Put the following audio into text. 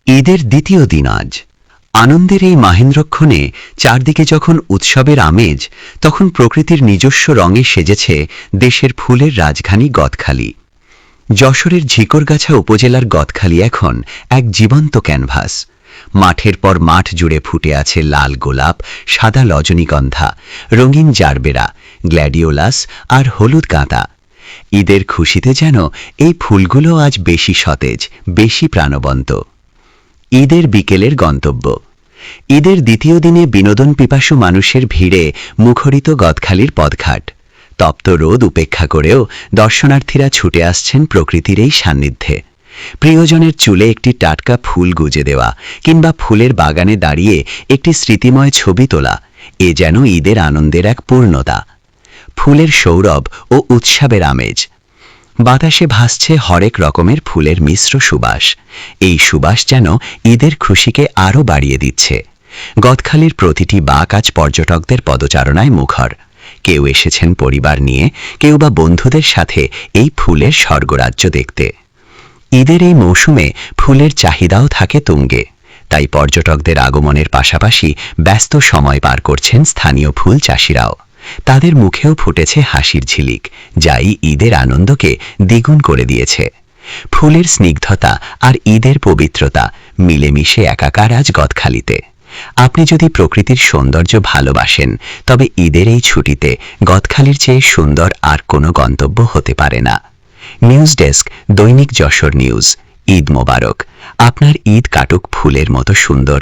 ঈদের দ্বিতীয় দিন আজ। আনন্দের এই মাহেন্দ্রক্ষণে চারদিকে যখন উৎসবের আমেজ, তখন প্রকৃতির নিজস্ব রঙে সেজেছে দেশের ফুলের রাজধানী গদখালি। যশোরের ঝিকরগাছা উপজেলার গদখালি এখন এক জীবন্ত ক্যানভাস। মাঠের পর মাঠ জুড়ে ফুটে আছে লাল গোলাপ, সাদা রজনীগন্ধা, রঙিন জারবেরা, গ্ল্যাডিওলাস আর হলুদ গাঁদা। ঈদের খুশিতে যেন এই ফুলগুলো আজ বেশি সতেজ, বেশি প্রাণবন্ত। ঈদের বিকেলের গন্তব্য। ঈদের দ্বিতীয় দিনে বিনোদন পিপাসু মানুষের ভিড়ে মুখরিত গদখালির পথঘাট। তপ্ত রোদ উপেক্ষা করেও দর্শনার্থীরা ছুটে আসছেন প্রকৃতির এই সান্নিধ্যে। প্রিয়জনের চুলে একটি টাটকা ফুল গুজে দেওয়া কিংবা ফুলের বাগানে দাঁড়িয়ে একটি স্মৃতিময় ছবি তোলা, এ যেন ঈদের আনন্দের এক পূর্ণতা। ফুলের সৌরভ ও উৎসবের আমেজ। বাতাসে ভাসছে হরেক রকমের ফুলের মিশ্র সুবাস। এই সুবাস যেন ঈদের খুশিকে আরও বাড়িয়ে দিচ্ছে। গদখালির প্রতিটি বাঁক আজ পর্যটকদের পদচারণায় মুখর। কেউ এসেছেন পরিবার নিয়ে, কেউ বা বন্ধুদের সাথে এই ফুলের স্বর্গরাজ্য দেখতে। ঈদের এই মৌসুমে ফুলের চাহিদাও থাকে তুঙ্গে, তাই পর্যটকদের আগমনের পাশাপাশি ব্যস্ত সময় পার করছেন স্থানীয় ফুল চাষিরাও। তাদের মুখেও ফুটেছে হাসির ঝিলিক, যাই ঈদের আনন্দকে দ্বিগুণ করে দিয়েছে। ফুলের স্নিগ্ধতা আর ঈদের পবিত্রতা মিলেমিশে একাকার আজ গদখালিতে। আপনি যদি প্রকৃতির সৌন্দর্য ভালোবাসেন, তবে ঈদের এই ছুটিতে গদখালির চেয়ে সুন্দর আর কোনো গন্তব্য হতে পারে না। নিউজ ডেস্ক, দৈনিক যশোর নিউজ। ঈদ মোবারক। আপনার ঈদ কাটুক ফুলের মতো সুন্দর।